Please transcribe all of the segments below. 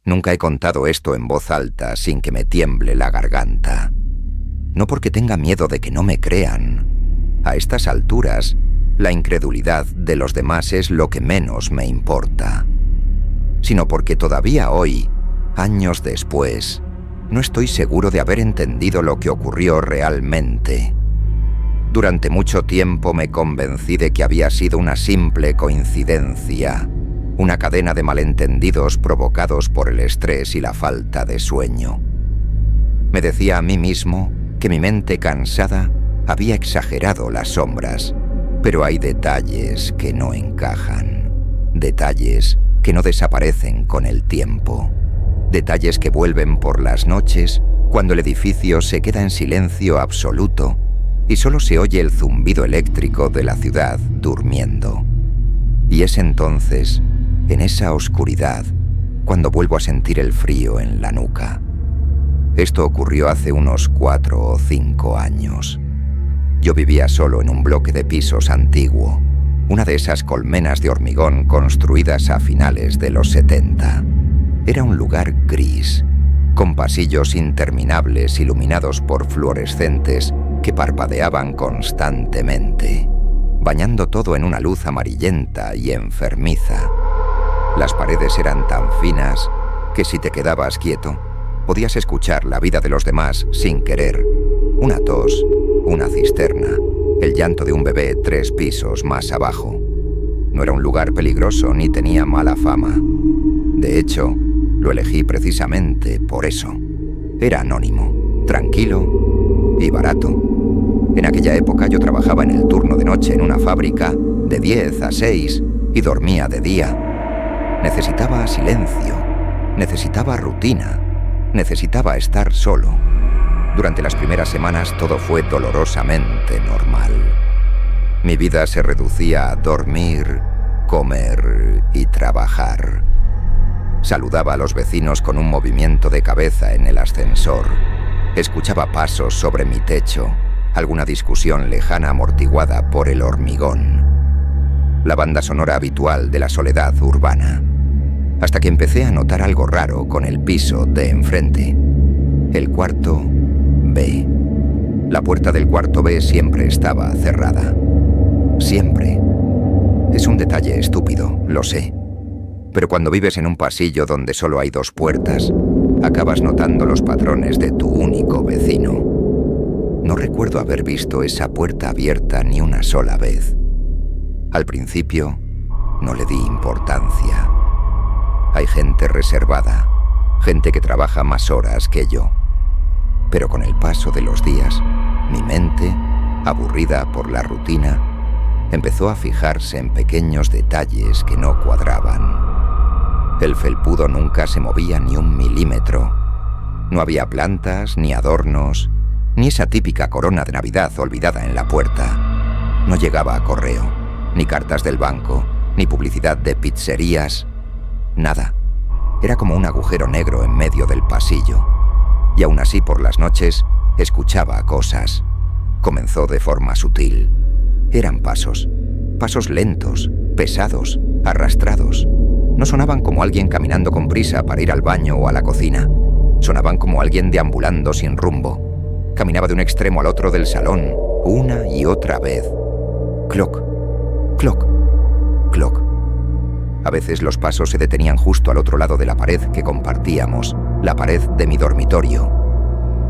Nunca he contado esto en voz alta sin que me tiemble la garganta. No porque tenga miedo de que no me crean. A estas alturas, la incredulidad de los demás es lo que menos me importa. Sino porque todavía hoy, años después, no estoy seguro de haber entendido lo que ocurrió realmente. Durante mucho tiempo me convencí de que había sido una simple coincidencia, una cadena de malentendidos provocados por el estrés y la falta de sueño. Me decía a mí mismo que mi mente cansada había exagerado las sombras, pero hay detalles que no encajan, detalles que no desaparecen con el tiempo, detalles que vuelven por las noches cuando el edificio se queda en silencio absoluto y solo se oye el zumbido eléctrico de la ciudad durmiendo. Y es entonces, en esa oscuridad, cuando vuelvo a sentir el frío en la nuca. Esto ocurrió hace unos 4 o 5 años. Yo vivía solo en un bloque de pisos antiguo, una de esas colmenas de hormigón construidas a finales de los 70. Era un lugar gris, con pasillos interminables iluminados por fluorescentes que parpadeaban constantemente, bañando todo en una luz amarillenta y enfermiza. Las paredes eran tan finas que si te quedabas quieto, podías escuchar la vida de los demás sin querer. Una tos, una cisterna, el llanto de un bebé 3 pisos más abajo. No era un lugar peligroso ni tenía mala fama. De hecho, lo elegí precisamente por eso. Era anónimo, tranquilo y barato. En aquella época yo trabajaba en el turno de noche en una fábrica de 10 a 6 y dormía de día. Necesitaba silencio, necesitaba rutina, necesitaba estar solo. Durante las primeras semanas todo fue dolorosamente normal. Mi vida se reducía a dormir, comer y trabajar. Saludaba a los vecinos con un movimiento de cabeza en el ascensor. Escuchaba pasos sobre mi techo, alguna discusión lejana amortiguada por el hormigón. La banda sonora habitual de la soledad urbana. Hasta que empecé a notar algo raro con el piso de enfrente. El cuarto B. La puerta del cuarto B siempre estaba cerrada. Siempre. Es un detalle estúpido, lo sé. Pero cuando vives en un pasillo donde solo hay 2 puertas, acabas notando los patrones de tu único vecino. No recuerdo haber visto esa puerta abierta ni una sola vez. Al principio, no le di importancia. Hay gente reservada, gente que trabaja más horas que yo. Pero con el paso de los días, mi mente, aburrida por la rutina, empezó a fijarse en pequeños detalles que no cuadraban. El felpudo nunca se movía ni 1 milímetro. No había plantas, ni adornos, ni esa típica corona de Navidad olvidada en la puerta. No llegaba a correo, ni cartas del banco, ni publicidad de pizzerías. Nada. Era como un agujero negro en medio del pasillo. Y aún así por las noches escuchaba cosas. Comenzó de forma sutil. Eran pasos. Pasos lentos, pesados, arrastrados. No sonaban como alguien caminando con prisa para ir al baño o a la cocina. Sonaban como alguien deambulando sin rumbo. Caminaba de un extremo al otro del salón, una y otra vez. Cloc, cloc, cloc. A veces los pasos se detenían justo al otro lado de la pared que compartíamos, la pared de mi dormitorio.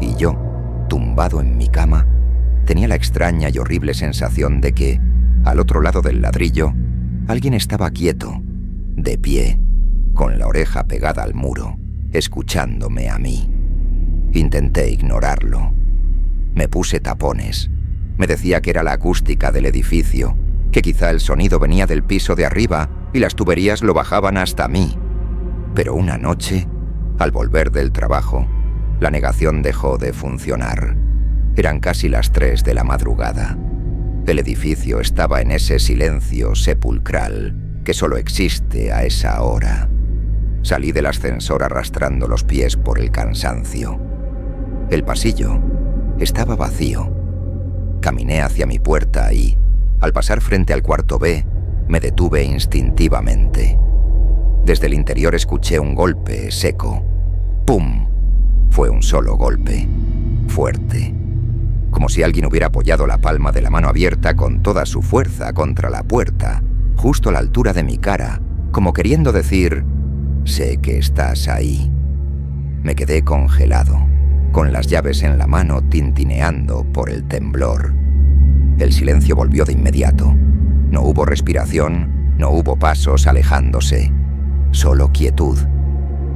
Y yo, tumbado en mi cama, tenía la extraña y horrible sensación de que, al otro lado del ladrillo, alguien estaba quieto, de pie, con la oreja pegada al muro, escuchándome a mí. Intenté ignorarlo. Me puse tapones. Me decía que era la acústica del edificio, que quizá el sonido venía del piso de arriba y las tuberías lo bajaban hasta mí. Pero una noche, al volver del trabajo, la negación dejó de funcionar. Eran casi las 3 de la madrugada. El edificio estaba en ese silencio sepulcral que solo existe a esa hora. Salí del ascensor arrastrando los pies por el cansancio. El pasillo estaba vacío. Caminé hacia mi puerta y, al pasar frente al cuarto B, me detuve instintivamente. Desde el interior escuché un golpe seco. ¡Pum! Fue un solo golpe, fuerte, como si alguien hubiera apoyado la palma de la mano abierta con toda su fuerza contra la puerta, justo a la altura de mi cara, como queriendo decir: sé que estás ahí. Me quedé congelado, con las llaves en la mano tintineando por el temblor. El silencio volvió de inmediato. No hubo respiración, no hubo pasos alejándose. Solo quietud.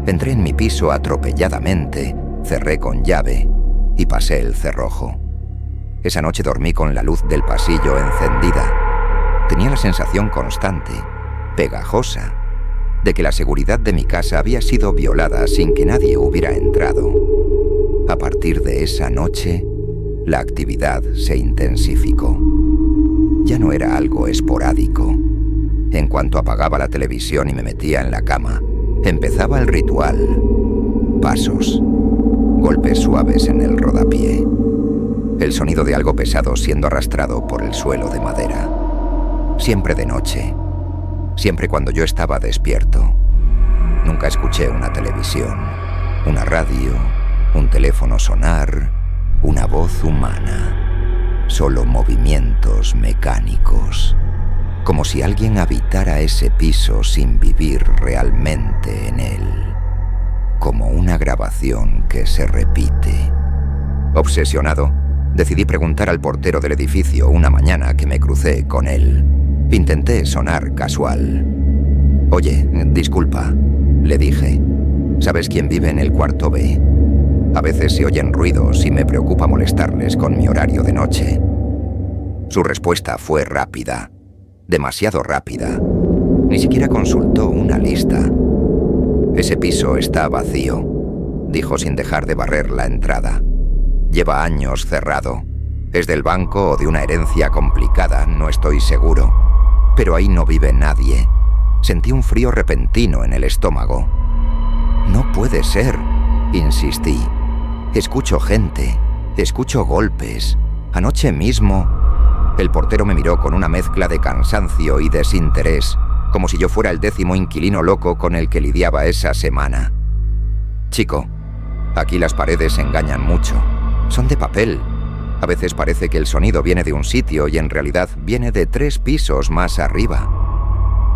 Entré en mi piso atropelladamente, cerré con llave y pasé el cerrojo. Esa noche dormí con la luz del pasillo encendida. Tenía la sensación constante, pegajosa, de que la seguridad de mi casa había sido violada sin que nadie hubiera entrado. A partir de esa noche, la actividad se intensificó. Ya no era algo esporádico. En cuanto apagaba la televisión y me metía en la cama, empezaba el ritual. Pasos, golpes suaves en el rodapié, el sonido de algo pesado siendo arrastrado por el suelo de madera. Siempre de noche, siempre cuando yo estaba despierto. Nunca escuché una televisión, una radio, un teléfono sonar, una voz humana. Solo movimientos mecánicos. Como si alguien habitara ese piso sin vivir realmente en él. Como una grabación que se repite. Obsesionado, decidí preguntar al portero del edificio una mañana que me crucé con él. Intenté sonar casual. «Oye, disculpa», le dije. «¿Sabes quién vive en el cuarto B? A veces se oyen ruidos y me preocupa molestarles con mi horario de noche». Su respuesta fue rápida. Demasiado rápida. Ni siquiera consultó una lista. «Ese piso está vacío», dijo sin dejar de barrer la entrada. «Lleva años cerrado. Es del banco o de una herencia complicada, no estoy seguro. Pero ahí no vive nadie». Sentí un frío repentino en el estómago. «No puede ser», insistí. «Escucho gente, escucho golpes. Anoche mismo». El portero me miró con una mezcla de cansancio y desinterés, como si yo fuera el 10º inquilino loco con el que lidiaba esa semana. «Chico, aquí las paredes engañan mucho. Son de papel. A veces parece que el sonido viene de un sitio y en realidad viene de 3 pisos más arriba.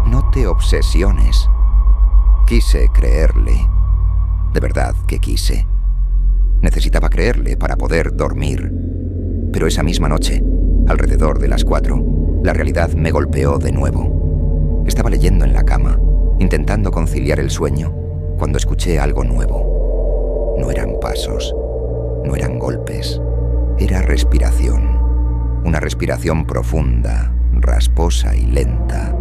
No te obsesiones». Quise creerle. De verdad que quise. Necesitaba creerle para poder dormir. Pero esa misma noche, alrededor de las 4, la realidad me golpeó de nuevo. Estaba leyendo en la cama, intentando conciliar el sueño, cuando escuché algo nuevo. No eran pasos, no eran golpes, era respiración. Una respiración profunda, rasposa y lenta.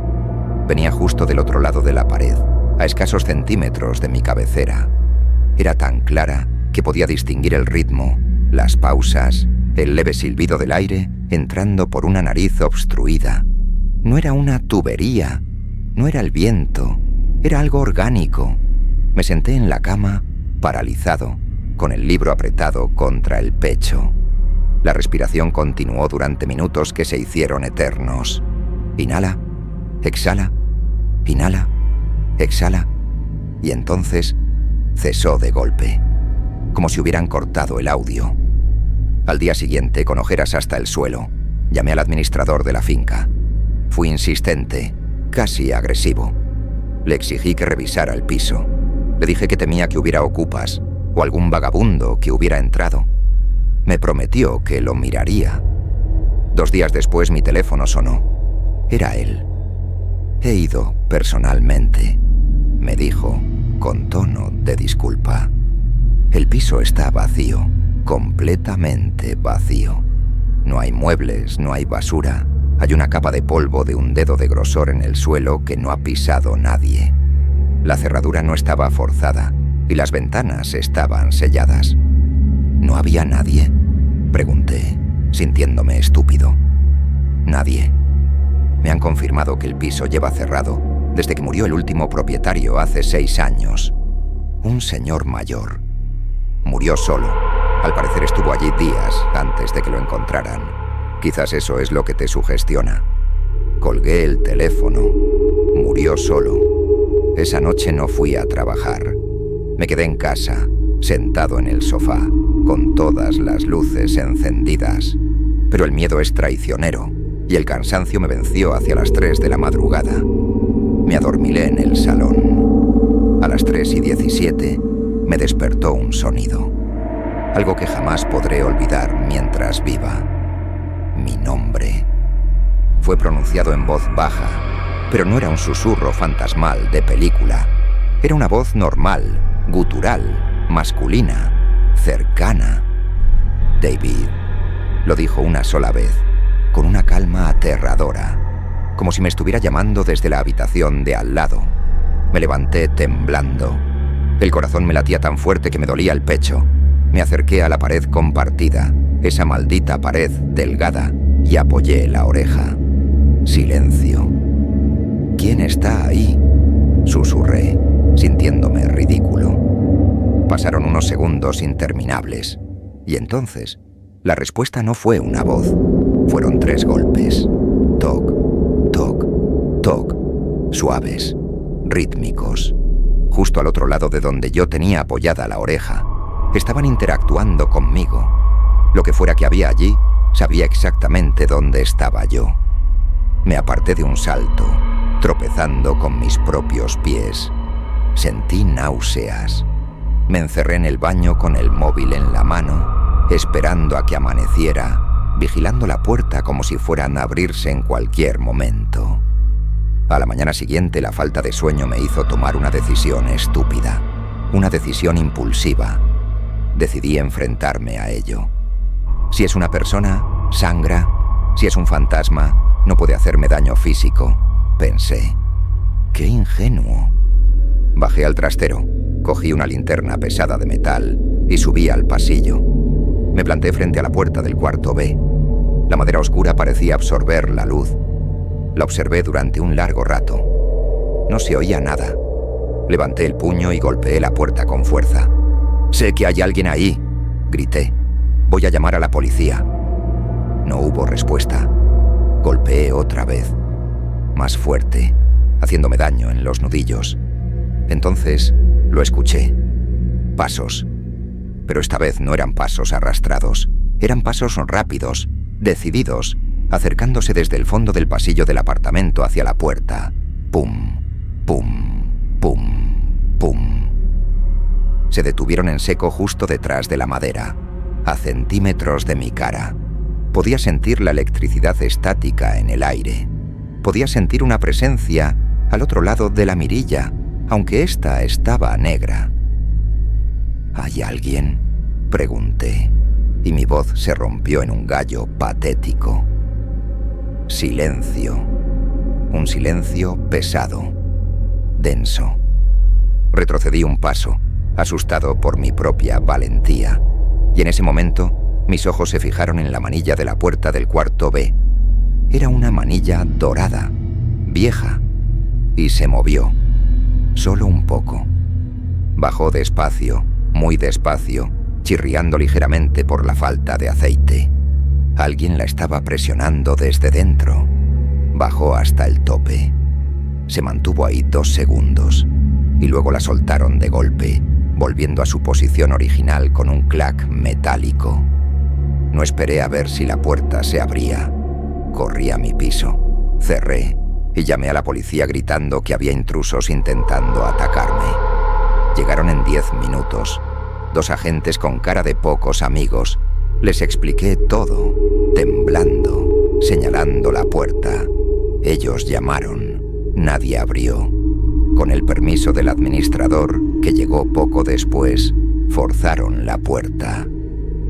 Venía justo del otro lado de la pared, a escasos centímetros de mi cabecera. Era tan clara que podía distinguir el ritmo, las pausas, el leve silbido del aire entrando por una nariz obstruida. No era una tubería, no era el viento, era algo orgánico. Me senté en la cama, paralizado, con el libro apretado contra el pecho. La respiración continuó durante minutos que se hicieron eternos. Inhala, exhala, inhala, exhala, y entonces cesó de golpe, como si hubieran cortado el audio. Al día siguiente, con ojeras hasta el suelo, llamé al administrador de la finca. Fui insistente, casi agresivo. Le exigí que revisara el piso. Le dije que temía que hubiera ocupas o algún vagabundo que hubiera entrado. Me prometió que lo miraría. 2 días después mi teléfono sonó. Era él. «He ido personalmente», me dijo, con tono de disculpa. «El piso está vacío, completamente vacío. No hay muebles, no hay basura. Hay una capa de polvo de un dedo de grosor en el suelo que no ha pisado nadie. La cerradura no estaba forzada y las ventanas estaban selladas». «¿No había nadie?», pregunté, sintiéndome estúpido. «Nadie. Me han confirmado que el piso lleva cerrado desde que murió el último propietario hace 6 años. Un señor mayor. Murió solo. Al parecer estuvo allí días antes de que lo encontraran. Quizás eso es lo que te sugestiona». Colgué el teléfono. Murió solo. Esa noche no fui a trabajar. Me quedé en casa, sentado en el sofá, con todas las luces encendidas. Pero el miedo es traicionero, y el cansancio me venció hacia las 3 de la madrugada. Me adormilé en el salón. A las 3:17 me despertó un sonido. Algo que jamás podré olvidar mientras viva. Mi nombre. Fue pronunciado en voz baja, pero no era un susurro fantasmal de película. Era una voz normal, gutural, masculina, cercana. David. Lo dijo una sola vez, con una calma aterradora, como si me estuviera llamando desde la habitación de al lado. Me levanté temblando. El corazón me latía tan fuerte que me dolía el pecho. Me acerqué a la pared compartida, esa maldita pared delgada, y apoyé la oreja. Silencio. ¿Quién está ahí?, susurré, sintiéndome ridículo. Pasaron unos segundos interminables, y entonces la respuesta no fue una voz. Fueron 3 golpes. Toc, toc, toc, suaves, rítmicos. Justo al otro lado de donde yo tenía apoyada la oreja. Estaban interactuando conmigo. Lo que fuera que había allí, sabía exactamente dónde estaba yo. Me aparté de un salto, tropezando con mis propios pies. Sentí náuseas. Me encerré en el baño con el móvil en la mano, esperando a que amaneciera, vigilando la puerta como si fueran a abrirse en cualquier momento. A la mañana siguiente, la falta de sueño me hizo tomar una decisión estúpida, una decisión impulsiva. Decidí enfrentarme a ello. Si es una persona, sangra. Si es un fantasma, no puede hacerme daño físico, pensé. ¡Qué ingenuo! Bajé al trastero, cogí una linterna pesada de metal y subí al pasillo. Me planté frente a la puerta del cuarto B. La madera oscura parecía absorber la luz. La observé durante un largo rato. No se oía nada. Levanté el puño y golpeé la puerta con fuerza. «Sé que hay alguien ahí», grité. «Voy a llamar a la policía». No hubo respuesta. Golpeé otra vez, más fuerte, haciéndome daño en los nudillos. Entonces lo escuché. Pasos. Pero esta vez no eran pasos arrastrados. Eran pasos rápidos, decididos, acercándose desde el fondo del pasillo del apartamento hacia la puerta. Pum, pum, pum, pum. Se detuvieron en seco justo detrás de la madera, a centímetros de mi cara. Podía sentir la electricidad estática en el aire. Podía sentir una presencia al otro lado de la mirilla, aunque ésta estaba negra. ¿Hay alguien?, pregunté, y mi voz se rompió en un gallo patético. Silencio. Un silencio pesado, denso. Retrocedí un paso, asustado por mi propia valentía, y en ese momento mis ojos se fijaron en la manilla de la puerta del cuarto B. Era una manilla dorada, vieja, y se movió, solo un poco. Bajó despacio, muy despacio, chirriando ligeramente por la falta de aceite. Alguien la estaba presionando desde dentro. Bajó hasta el tope. Se mantuvo ahí 2 segundos, y luego la soltaron de golpe, volviendo a su posición original con un clac metálico. No esperé a ver si la puerta se abría. Corrí a mi piso, cerré y llamé a la policía gritando que había intrusos intentando atacarme. Llegaron en 10 minutos. 2 agentes con cara de pocos amigos. Les expliqué todo, temblando, señalando la puerta. Ellos llamaron. Nadie abrió. Con el permiso del administrador, que llegó poco después, forzaron la puerta.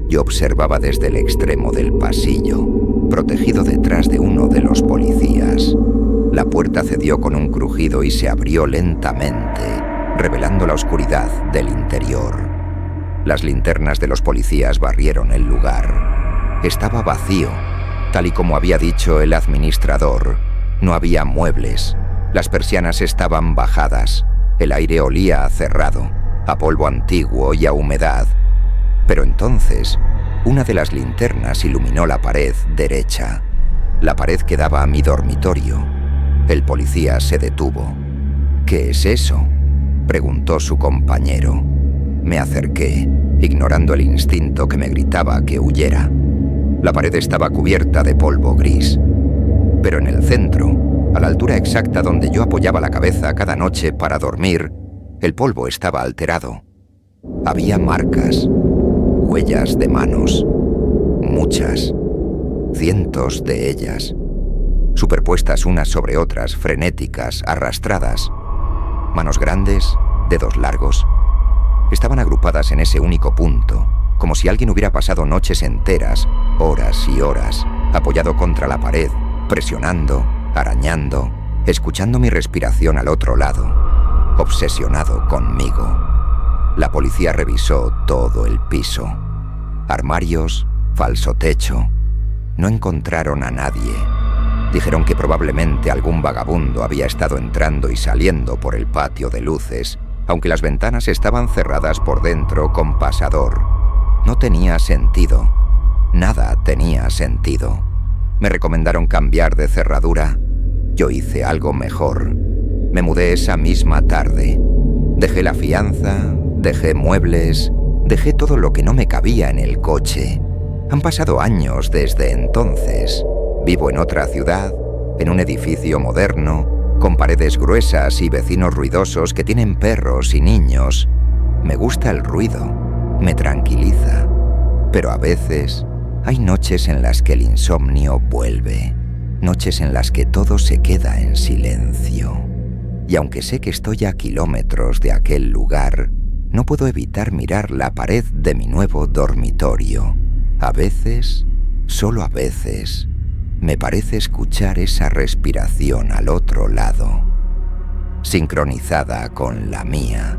Yo observaba desde el extremo del pasillo, protegido detrás de uno de los policías. La puerta cedió con un crujido y se abrió lentamente, revelando la oscuridad del interior. Las linternas de los policías barrieron el lugar. Estaba vacío, tal y como había dicho el administrador. No había muebles. Las persianas estaban bajadas. El aire olía a cerrado, a polvo antiguo y a humedad. Pero entonces, una de las linternas iluminó la pared derecha, la pared que daba a mi dormitorio. El policía se detuvo. «¿Qué es eso?», preguntó su compañero. Me acerqué, ignorando el instinto que me gritaba que huyera. La pared estaba cubierta de polvo gris. Pero en el centro, a la altura exacta donde yo apoyaba la cabeza cada noche para dormir, el polvo estaba alterado. Había marcas, huellas de manos, muchas, cientos de ellas, superpuestas unas sobre otras, frenéticas, arrastradas. Manos grandes, dedos largos, estaban agrupadas en ese único punto, como si alguien hubiera pasado noches enteras, horas y horas, apoyado contra la pared, presionando, arañando, escuchando mi respiración al otro lado, obsesionado conmigo. La policía revisó todo el piso. Armarios, falso techo. No encontraron a nadie. Dijeron que probablemente algún vagabundo había estado entrando y saliendo por el patio de luces, aunque las ventanas estaban cerradas por dentro con pasador. No tenía sentido. Nada tenía sentido. Me recomendaron cambiar de cerradura. Yo hice algo mejor. Me mudé esa misma tarde. Dejé la fianza, dejé muebles, dejé todo lo que no me cabía en el coche. Han pasado años desde entonces. Vivo en otra ciudad, en un edificio moderno, con paredes gruesas y vecinos ruidosos que tienen perros y niños. Me gusta el ruido, me tranquiliza, pero a veces hay noches en las que el insomnio vuelve, noches en las que todo se queda en silencio. Y aunque sé que estoy a kilómetros de aquel lugar, no puedo evitar mirar la pared de mi nuevo dormitorio. A veces, solo a veces, me parece escuchar esa respiración al otro lado, sincronizada con la mía,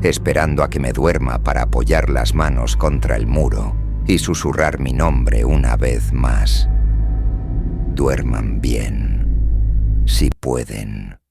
esperando a que me duerma para apoyar las manos contra el muro y susurrar mi nombre una vez más. Duerman bien, si pueden.